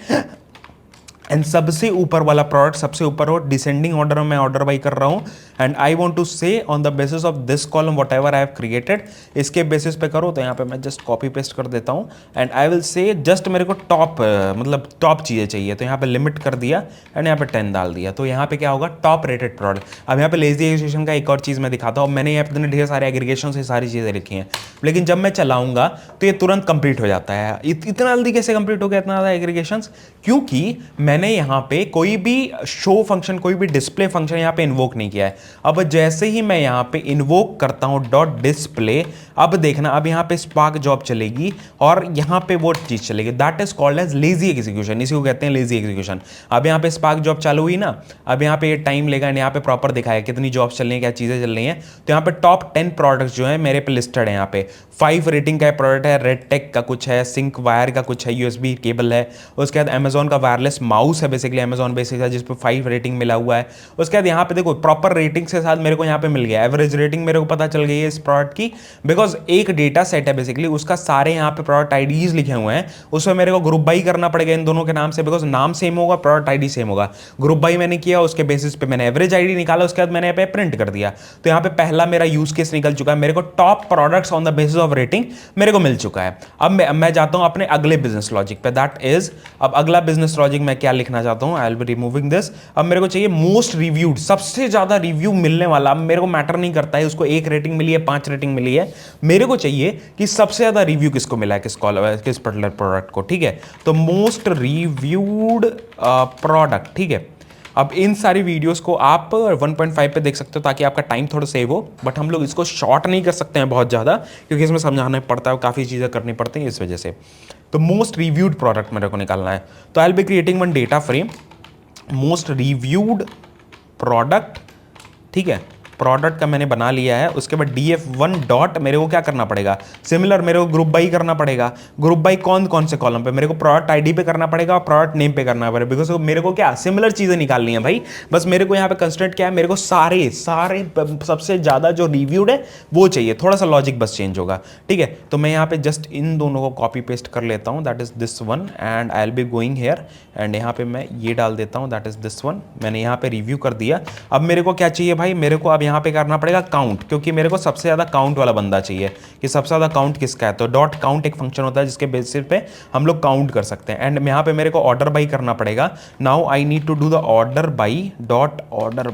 Speaker 1: एंड सबसे ऊपर वाला प्रोडक्ट सबसे ऊपर हो, डिसेंडिंग ऑर्डर में मैं ऑर्डर बाई कर रहा हूं। एंड आई वांट टू से on the basis of this column what ever I have created, इसके बेसिस पे करो। तो यहाँ पे मैं जस्ट कॉपी पेस्ट कर देता हूँ। And I will say just मेरे को टॉप मतलब टॉप चीज़ें चाहिए, तो यहाँ पे लिमिट कर दिया एंड यहाँ पे 10 डाल दिया। तो यहाँ पे क्या होगा, टॉप रेटेड प्रोडक्ट। अब यहाँ पे लेजी एग्रीगेशन का एक और चीज़ मैं दिखाता हूँ। मैंने यहाँ पे ढेर सारे एग्रीगेशन से सारी चीज़ें लिखी हैं, लेकिन जब मैं चलाऊंगा तो ये तुरंत कंप्लीट हो जाता है। इतना जल्दी कैसे कंप्लीट हो गया इतना ज़्यादा एग्रीगेशन? क्योंकि मैंने यहाँ पे कोई भी शो फंक्शन, कोई भी डिस्प्ले फंक्शन यहाँ पे इन्वोक नहीं किया है। अब जैसे ही मैं यहाँ पे इन्वोक करता हूँ डॉट डिस्प्ले, अब देखना, अब यहाँ पे स्पार्क जॉब चलेगी और यहाँ पे वो चीज़ चलेगी, that is called as lazy execution. इसी को कहते हैं लेजी एग्जीक्यूशन। अब यहाँ पे स्पार्क जॉब चालू हुई ना, अब यहाँ पे टाइम लेगा, यहाँ पे प्रॉपर दिखाया कितनी जॉब्स चल रही हैं, क्या चीज़ें चल रही हैं। तो यहाँ पे टॉप 10 प्रोडक्ट्स जो है मेरे पे लिस्टेड है। यहाँ पे 5 रेटिंग का प्रोडक्ट है, रेड टेक का कुछ है, सिंक वायर का कुछ है, USB केबल है। उसके बाद अमेजॉन का वायरलेस माउस है, बेसिकली अमेजॉन बेसिक है, जिस पे 5 रेटिंग मिला हुआ है। उसके बाद यहाँ पे देखो प्रॉपर रेटिंग के साथ मेरे को यहाँ पे मिल गया एवरेज रेटिंग, मेरे को पता चल गई है इस प्रोडक्ट की। बिकॉज एक डेटा सेट है बेसिकली, उसका सारे यहाँ पे प्रोडक्ट आईडीज लिखे हुए हैं, उसमें मेरे को ग्रुप बाई करना पड़ेगा इन दोनों के नाम से। बिकॉज नाम सेम होगा, प्रोडक्ट ID सेम होगा। ग्रुप बाई मैंने किया, उसके बेसिस पे मैंने एवरेज ID निकाला, उसके बाद मैंने यहाँ पे प्रिंट कर दिया। तो यहाँ पे पहला मेरा यूज केस निकल चुका है, मेरे को top products on the basis of rating मेरे को मिल चुका है। अब मैं जाता हूं अपने अगले बिजनेस लॉजिक पे, दैट इज, अब अगला बिजनेस लॉजिक मैं क्या लिखना चाहता हूं, आई विल बी रिमूविंग दिस। अब मेरे को चाहिए मोस्ट रिव्यूड, सबसे ज्यादा रिव्यू मिलने वाला। अब मेरे को मैटर नहीं करता है उसको 1 रेटिंग मिली है 5 रेटिंग मिली है, मेरे को चाहिए कि सबसे ज्यादा रिव्यू किसको मिला है, किस पर्टिकुलर प्रोडक्ट को, ठीक है। तो मोस्ट रिव्यूड प्रोडक्ट, ठीक है। अब इन सारी वीडियोस को आप 1.5 पे देख सकते हो ताकि आपका टाइम थोड़ा सेव हो, बट हम लोग इसको शॉर्ट नहीं कर सकते हैं बहुत ज़्यादा, क्योंकि इसमें समझाना पड़ता है, काफ़ी चीज़ें करनी पड़ती हैं इस वजह से। तो मोस्ट रिव्यूड प्रोडक्ट मेरे को निकालना है, तो आई will be creating one data frame, most reviewed product, ठीक है। प्रोडक्ट का मैंने बना लिया है। उसके बाद df1 डॉट मेरे को क्या करना पड़ेगा, सिमिलर मेरे को ग्रुप बाई करना पड़ेगा। ग्रुप बाई कौन कौन से कॉलम पे, मेरे को प्रोडक्ट ID पे करना पड़ेगा और प्रोडक्ट नेम पे करना पड़ेगा, बिकॉज मेरे को क्या सिमिलर चीजें निकालनी है भाई। बस मेरे को यहाँ पे कंस्ट्रेंट क्या है, मेरे को सारे सबसे ज्यादा जो रिव्यूड है वो चाहिए, थोड़ा सा लॉजिक बस चेंज होगा, ठीक है। तो मैं यहाँ पे जस्ट इन दोनों को कॉपी पेस्ट कर लेता हूँ, that is this one, and I will be going hair and यहाँ पे मैं ये डाल देता हूँ, दैट इज दिस वन। मैंने यहाँ पे रिव्यू कर दिया। अब मेरे को क्या चाहिए भाई, मेरे को अब यहाँ पे करना पड़ेगा काउंट, क्योंकि मेरे को सबसे ज्यादा काउंट वाला बंदा चाहिए कि सबसे ज्यादा काउंट किसका है। तो डॉट काउंट एक फंक्शन होता है जिसके बेसिस पे हम लोग काउंट कर सकते हैं। एंड यहाँ पे मेरे को ऑर्डर बाई करना पड़ेगा। Now I need to do the order by dot order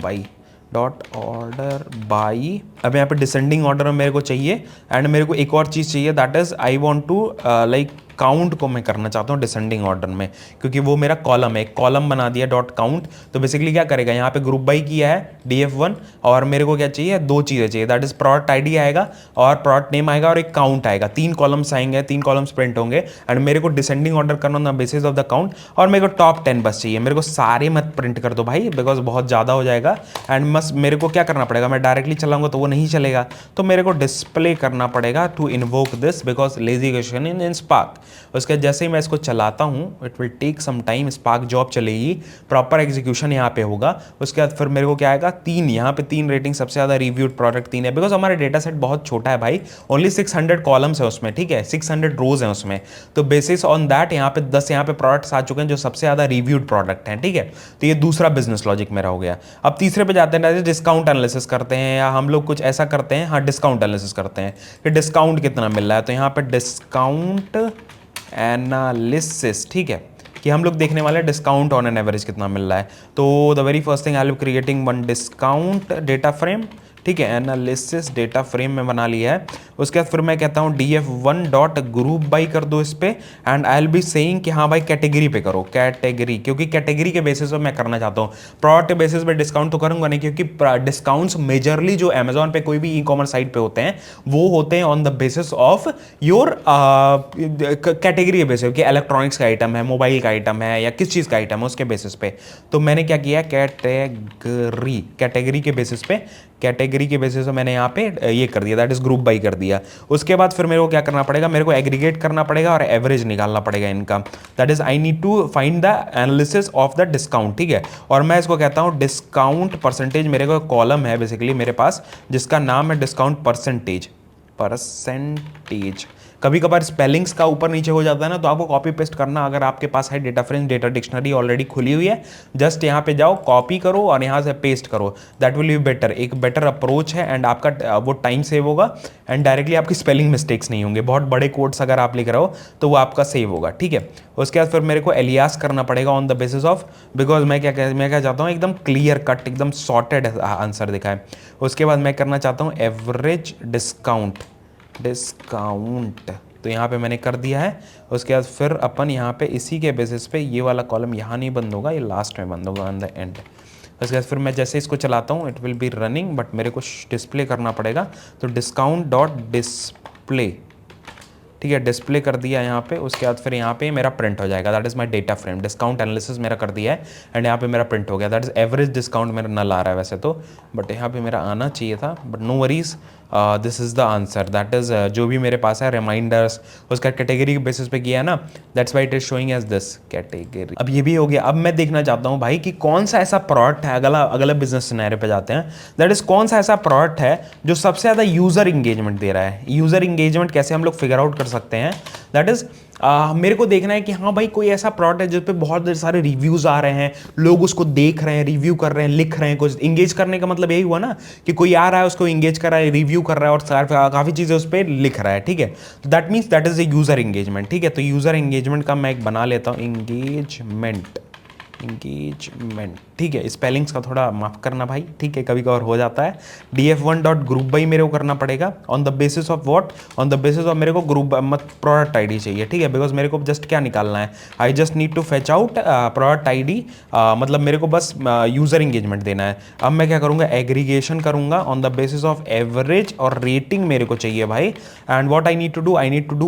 Speaker 1: by. अब यहाँ पे डिसेंडिंग ऑर्डर में मेरे को चाहिए, एंड मेरे को एक और चीज़ चाहिए, that is I want to like count को मैं करना चाहता हूँ डिसेंडिंग ऑर्डर में, क्योंकि वो मेरा कॉलम है, एक कॉलम बना दिया डॉट काउंट। तो बेसिकली क्या करेगा, यहाँ पे ग्रुप बाई किया है df1, और मेरे को क्या चाहिए, 2 चीज़ें चाहिए, दैट इज प्रोडक्ट ID आएगा और प्रोडक्ट नेम आएगा और एक काउंट आएगा। 3 कॉलम्स आएंगे, 3 कॉलम्स प्रिंट होंगे, एंड मेरे को डिसेंडिंग ऑर्डर करना on the basis of the count, और मेरे को टॉप 10 बस चाहिए। मेरे को सारे मत प्रिंट कर दो भाई, बिकॉज बहुत ज़्यादा हो जाएगा। एंड बस मेरे को क्या करना पड़ेगा, मैं डायरेक्टली चलाऊंगा तो वो नहीं चलेगा, तो मेरे को डिस्प्ले करना पड़ेगा to invoke this, because lazy execution in Spark. उसके बाद जैसे ही मैं इसको चलाता हूँ it will take some time, Spark job चलेगी, प्रॉपर एग्जीक्यूशन यहाँ पे होगा। उसके बाद फिर मेरे को क्या आएगा 3, यहाँ पे 3 रेटिंग, सबसे ज़्यादा रिव्यूड प्रोडक्ट 3 है, बिकॉज हमारा डेटा सेट बहुत छोटा है भाई, ओनली 600 कॉलम्स है उसमें, ठीक है, 600 रोज हैं उसमें। तो बेसिस ऑन दैट यहाँ पे 10 यहाँ पे प्रोडक्ट्स आ चुके हैं जो सबसे ज़्यादा रिव्यूड प्रोडक्ट हैं, ठीक है। तो ये दूसरा बिजनेस लॉजिक मेरा हो गया। अब तीसरे पे जाते हैं, डिस्काउंट एनालिसिस करते हैं, या हम लोग कुछ ऐसा करते हैं, हाँ डिस्काउंट एनालिसिस करते हैं कि डिस्काउंट कितना मिल रहा है। तो यहाँ पे डिस्काउंट एनालिसिस, ठीक है, कि हम लोग देखने वाले हैं डिस्काउंट ऑन एन एवरेज कितना मिल रहा है। तो the very first thing I will creating one discount data frame, ठीक है, एनालिसिस डेटा फ्रेम में बना लिया है। उसके बाद फिर मैं कहता हूँ df1 डॉट ग्रुप बाई कर दो इस पे, and I will be saying कि हाँ भाई कैटेगरी पे करो, कैटेगरी, क्योंकि कैटेगरी के बेसिस पे मैं करना चाहता हूँ। प्रोडक्ट के बेसिस पे डिस्काउंट तो करूंगा नहीं, क्योंकि डिस्काउंट्स मेजरली जो अमेजोन पे कोई भी ई कॉमर्स साइट पे होते हैं वो होते हैं on the basis of your category के बेसिस, कि इलेक्ट्रॉनिक्स का आइटम है, मोबाइल का आइटम है, या किस चीज़ का आइटम है उसके बेसिस पे। तो मैंने क्या किया, कैटेगरी के बेसिस पे, कैटेगरी के बेसिस पे मैंने यहाँ पे ये कर दिया, दैट इज ग्रुप बाई कर दिया। उसके बाद फिर मेरे को क्या करना पड़ेगा, मेरे को एग्रीगेट करना पड़ेगा और एवरेज निकालना पड़ेगा इनका, that is I need to find the analysis of the discount, ठीक है। और मैं इसको कहता हूँ डिस्काउंट परसेंटेज, मेरे को कॉलम है बेसिकली मेरे पास जिसका नाम है डिस्काउंट परसेंटेज। कभी कभार स्पेलिंग्स का ऊपर नीचे हो जाता है ना, तो आपको कॉपी पेस्ट करना, अगर आपके पास है data frame, data dictionary already खुली हुई है, जस्ट यहाँ पे जाओ, कॉपी करो और यहाँ से पेस्ट करो, दैट विल बी बेटर, एक बेटर अप्रोच है, एंड आपका वो टाइम सेव होगा, एंड डायरेक्टली आपकी स्पेलिंग मिस्टेक्स नहीं होंगे। बहुत बड़े कोड्स अगर आप लिख रहे हो तो वो आपका सेव होगा, ठीक है। उसके बाद फिर मेरे को एलियास करना पड़ेगा on the basis of, because मैं क्या चाहता हूँ, एकदम क्लियर कट, एकदम सॉर्टेड आंसर दिखाए। उसके बाद मैं करना चाहता हूँ एवरेज डिस्काउंट, तो यहाँ पे मैंने कर दिया है। उसके बाद फिर अपन यहाँ पे इसी के बेसिस पे, ये वाला कॉलम यहाँ नहीं बंद होगा, ये लास्ट में बंद होगा ऑन द एंड। उसके बाद फिर मैं जैसे इसको चलाता हूँ it will be running, but मेरे को डिस्प्ले करना पड़ेगा, तो डिस्काउंट डॉट डिस्प्ले, ठीक है, डिस्प्ले कर दिया यहाँ पे। उसके बाद फिर यहाँ पे मेरा प्रिंट हो जाएगा, that is my data frame, discount analysis मेरा कर दिया है, एंड यहाँ पे मेरा प्रिंट हो गया, दैट इज एवरेज डिस्काउंट मेरा नल आ रहा है वैसे तो, बट यहाँ पे मेरा आना चाहिए था, but no worries, this is the answer, that is जो भी मेरे पास है रिमाइंडर्स, उसका कैटेगरी के बेसिस पे किया है ना, that's why it is showing as this category. अब ये भी हो गया। अब मैं देखना चाहता हूँ भाई कि कौन सा ऐसा प्रोडक्ट है, अगला बिजनेस सिनेरियो पे जाते हैं, दैट इज कौन सा ऐसा प्रोडक्ट है जो सबसे ज़्यादा यूजर इंगेजमेंट दे रहा है। यूजर इंगेजमेंट कैसे हम लोग फिगर आउट कर सकते हैं, दैट इज मेरे को देखना है कि हाँ भाई कोई ऐसा प्रोडक्ट है जिस पे बहुत सारे रिव्यूज आ रहे हैं, लोग उसको देख रहे हैं, रिव्यू कर रहे हैं, लिख रहे हैं। कुछ इंगेज करने का मतलब यही हुआ ना कि कोई आ रहा है, उसको इंगेज कर रहा है, रिव्यू कर रहा है और काफ़ी चीज़ें उस पर लिख रहा है, ठीक है। तो that means that is a user engagement, ठीक है। तो यूजर इंगेजमेंट का मैं एक बना लेता हूँ, इंगेजमेंट, ठीक है। स्पेलिंग्स का थोड़ा माफ करना भाई, ठीक है, कभी कभार हो जाता है। df1 डॉट ग्रुप बाई मेरे को करना पड़ेगा on the basis of what, on the basis of मेरे को ग्रुप मत प्रोडक्ट आईडी चाहिए, ठीक है, बिकॉज मेरे को जस्ट क्या निकालना है, I just need to fetch out product ID, मतलब मेरे को बस यूजर इंगेजमेंट देना है। अब मैं क्या करूँगा, एग्रीगेशन करूँगा on the basis of average और रेटिंग मेरे को चाहिए भाई, and what I need to do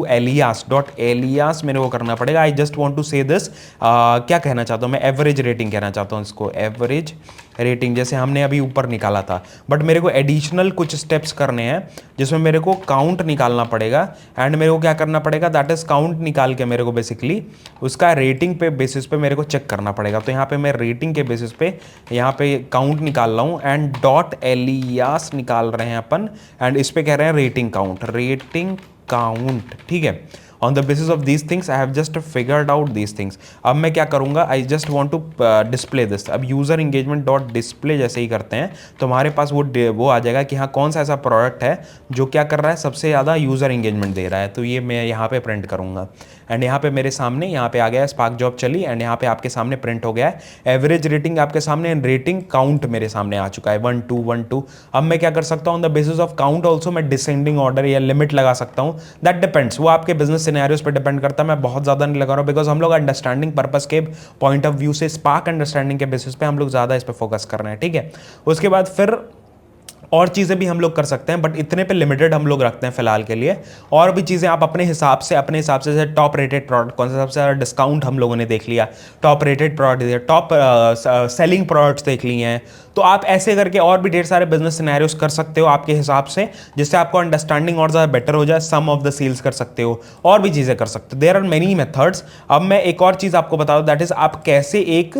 Speaker 1: alias dot alias मेरे को करना पड़ेगा। I just want to say this, क्या कहना चाहता हूँ मैं, एवरेज रेटिंग कहना चाहता हूँ इसको, एवरेज रेटिंग जैसे हमने अभी ऊपर निकाला था, बट मेरे को एडिशनल कुछ स्टेप्स करने हैं जिसमें मेरे को काउंट निकालना पड़ेगा, एंड मेरे को क्या करना पड़ेगा, दैट इज काउंट निकाल के मेरे को बेसिकली उसका रेटिंग पे बेसिस पे मेरे को चेक करना पड़ेगा। तो यहाँ पे मैं रेटिंग के बेसिस पे यहाँ पे काउंट निकाल रहा हूँ, एंड डॉट एलियास निकाल रहे हैं अपन, एंड इस पे कह रहे हैं रेटिंग काउंट, ठीक है। On the basis of these things I have just figured out these things. अब मैं क्या करूँगा, I just want to display this. अब यूजर इंगेजमेंट डॉट डिस्प्ले जैसे ही करते हैं तो हमारे पास वो आ जाएगा कि हाँ कौन सा ऐसा प्रोडक्ट है जो क्या कर रहा है, सबसे ज़्यादा यूजर इंगेजमेंट दे रहा है। तो ये मैं यहाँ पे प्रिंट करूँगा, एंड यहाँ पे मेरे सामने यहाँ पे आ गया है, स्पार्क जॉब चली, एंड यहाँ पे आपके सामने प्रिंट हो गया है एवरेज रेटिंग आपके सामने, रेटिंग काउंट मेरे सामने आ चुका है 1 2 1 2। अब मैं क्या कर सकता हूँ, on the basis of count also मैं डिसेंडिंग ऑर्डर या लिमिट लगा सकता हूँ, दैट डिपेंड्स, वो आपके बिजनेस सिनेरियोस पे डिपेंड करता है। मैं बहुत ज़्यादा नहीं लगा रहा हूँ बिकॉज हम लोग अंडरस्टैंडिंग पर्पस के पॉइंट ऑफ व्यू से, स्पार्क अंडरस्टैंडिंग के बेसिस पे हम लोग ज़्यादा इस पर फोकस कर रहे हैं, ठीक है। उसके बाद फिर और चीज़ें भी हम लोग कर सकते हैं, बट इतने पे लिमिटेड हम लोग रखते हैं फिलहाल के लिए। और भी चीज़ें आप अपने हिसाब से जैसे टॉप रेटेड प्रोडक्ट कौन सा, सबसे ज़्यादा डिस्काउंट हम लोगों ने देख लिया, top rated product, top selling products देख लिए हैं। तो आप ऐसे करके और भी ढेर सारे बिजनेस सिनेरियोस कर सकते हो आपके हिसाब से, जिससे आपको अंडरस्टैंडिंग और ज़्यादा बेटर हो जाए। सम ऑफ द सेल्स कर सकते हो, और भी चीज़ें कर सकते हो। There are many methods. अब मैं एक और चीज़ आपको बता दूं, दैट इज़ आप कैसे एक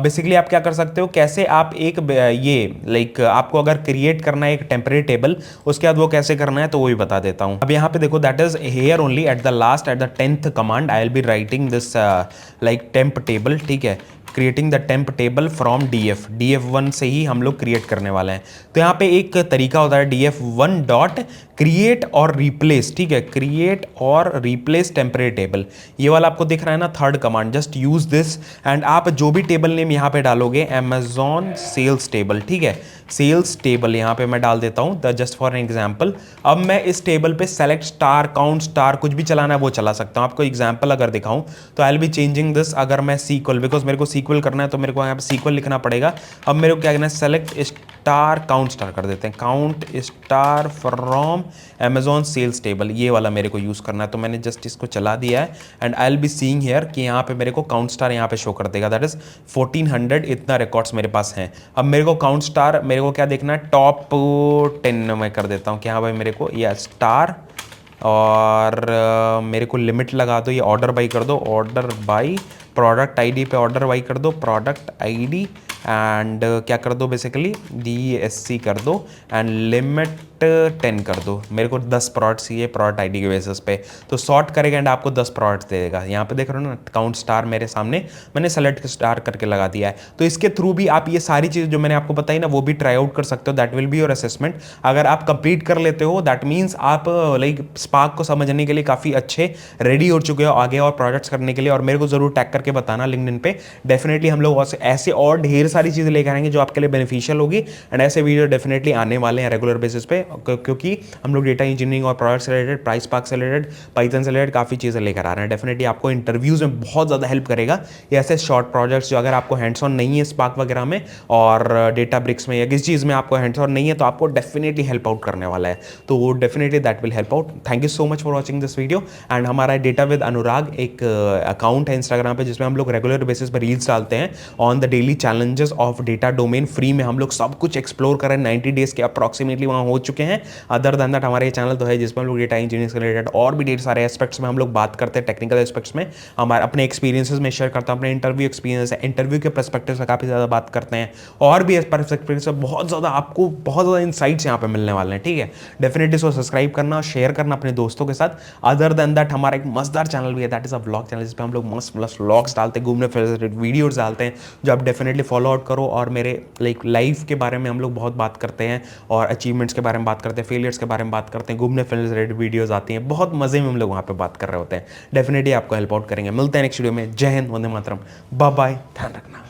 Speaker 1: बेसिकली आप क्या कर सकते हो, कैसे आप एक ये लाइक आपको अगर क्रिएट करना है एक टेम्परेरी टेबल, उसके बाद वो कैसे करना है तो वो भी बता देता हूँ। अब यहाँ पे देखो, that is here only at the last, at the 10th command I will be writing this like temp table, ठीक है। Creating the temp table from DF1 से ही हम लोग क्रिएट करने वाले हैं। तो यहाँ पे एक तरीका होता है DF1 डॉट क्रिएट और रिप्लेस, ठीक है, क्रिएट और रिप्लेस टेम्परेरी टेबल, ये वाला आपको दिख रहा है ना, third command. Just use this and आप जो भी टेबल नेम यहाँ पे डालोगे, अमेजॉन सेल्स टेबल, ठीक है, सेल्स टेबल यहाँ पे मैं डाल देता हूँ जस्ट फॉर एन एग्जाम्पल। अब मैं इस टेबल पे सेलेक्ट स्टार, काउंट स्टार, कुछ भी चलाना है वो चला सकता हूँ। आपको एग्जाम्पल अगर दिखाऊं तो आई विल बी चेंजिंग दिस। अगर मैं सीक्वल, बिकॉज मेरे को सीक्वल करना है तो मेरे को यहाँ पे सीक्वल लिखना पड़ेगा। अब मेरे को क्या करना है, सेलेक्ट स्टार काउंट स्टार कर देते हैं, count star from Amazon sales table, ये वाला मेरे को यूज़ करना है। तो मैंने जस्ट इसको चला दिया है and I will be seeing here कि यहाँ पे मेरे को काउंट स्टार यहाँ पे शो कर देगा, दैट इज 1400 इतना रिकॉर्ड्स मेरे पास हैं। अब मेरे को काउंट स्टार, मेरे को क्या देखना है, टॉप 10 में कर देता हूँ कि हाँ भाई मेरे को ये स्टार, और मेरे को लिमिट लगा दो, ये ऑर्डर बाई कर दो, ऑर्डर बाई प्रोडक्ट आईडी पे ऑर्डर बाई कर दो, प्रोडक्ट आईडी एंड क्या कर दो बेसिकली DSC कर दो एंड लिमिट 10 कर दो। मेरे को 10 प्रोडक्ट्स चाहिए प्रोडक्ट आईडी के बेसिस पे, तो सॉर्ट करेगा एंड आपको 10 प्रोडक्ट्स दे देगा। यहाँ पे देख रहे हो ना, काउंट स्टार मेरे सामने मैंने सेलेक्ट स्टार करके लगा दिया है। तो इसके थ्रू भी आप ये सारी चीज़ जो मैंने आपको बताई ना, वो भी ट्राई आउट कर सकते हो। That will be your assessment. अगर आप कंप्लीट कर लेते हो, दैट मीन्स आप लाइक स्पार्क को समझने के लिए काफ़ी अच्छे रेडी हो चुके हो आगे और प्रोजेक्ट्स करने के लिए। और मेरे को जरूर टैग करके बताना लिंक्डइन पे, डेफिनेटली हम लोग ऐसे और ढेर सारी चीज़ें लेकर आएंगे जो आपके लिए बेनिफिशियल होगी। एंड ऐसे वीडियो डेफिनेटली आने वाले हैं रेगुलर बेसिस पे, क्योंकि हम लोग डेटा इंजीनियरिंग और प्रोडक्ट से रिलेटेड, प्राइस पार्क से रिलेटेड, पाइथन से रिलेटेड काफ़ी चीज़ें लेकर आ रहे हैं। डेफिनेटली आपको इंटरव्यूज़ में बहुत ज़्यादा हेल्प करेगा ये ऐसे शॉर्ट प्रोजेक्ट्स, जो अगर आपको हैंड्स ऑन नहीं है स्पार्क वगैरह में और डेटा ब्रिक्स में या किसी चीज़ में आपको हैंड्स ऑन नहीं है, तो आपको डेफिनेटली हेल्प आउट करने वाला है। तो वो definitely that will help out. Thank you so much for watching this video. And हमारा डेटा विद अनुराग एक अकाउंट है इंस्टाग्राम पे, जिसमें हम लोग रेगुलर बेसिस पर रील्स डालते हैं on the daily challenges of data domain. Free में हम लोग सब कुछ एक्सप्लोर करें, 90 डेज के अप्रॉक्सीमेटली वहाँ हो चुके हैं। अदर दैन दैट हमारे चैनल तो है जिसमें हम लोग डेटा इंजीनियरिंग से रिलेटेड और भी ढेर सारे एस्पेक्ट्स में हम लोग बात करते हैं, टेक्निकल एस्पेक्ट्स में हमारे अपने एक्सपीरियंसेस में शेयर करता हूँ, अपने इंटरव्यू एक्सपीरियंस है, इंटरव्यू के पर्सपेक्टिव से काफ़ी ज़्यादा बात करते हैं, और भी पर्सपेक्टिव से बहुत ज़्यादा आपको बहुत ज़्यादा इंसाइट्स यहाँ पे मिलने वाले हैं। ठीक है, डेफिनेटली इसको सब्सक्राइब करना, शेयर करना अपने दोस्तों के साथ। अदर दैन दैट हमारा एक मजेदार चैनल भी है, that is a vlog channel, जिसपे हम लोग मस्त मस्त व्लॉग्स डालते हैं, घूमने फिरने वीडियोस डालते हैं, जो आप डेफिनेटली फॉलो आउट करो। और मेरे लाइफ के बारे में हम लोग बहुत बात करते हैं, और अचीवमेंट्स के बारे में बात करते हैं, फेलियर्स के बारे में बात करते हैं, घूमने फिरने से रिलेटेड वीडियोस आती हैं, बहुत मजे में हम लोग वहाँ पे बात कर रहे होते हैं। डेफिनेटली आपको हेल्प आउट करेंगे। मिलते हैं नेक्स्ट वीडियो में। जय हिंद, वंदे मातरम, बाय बाय, ध्यान रखना।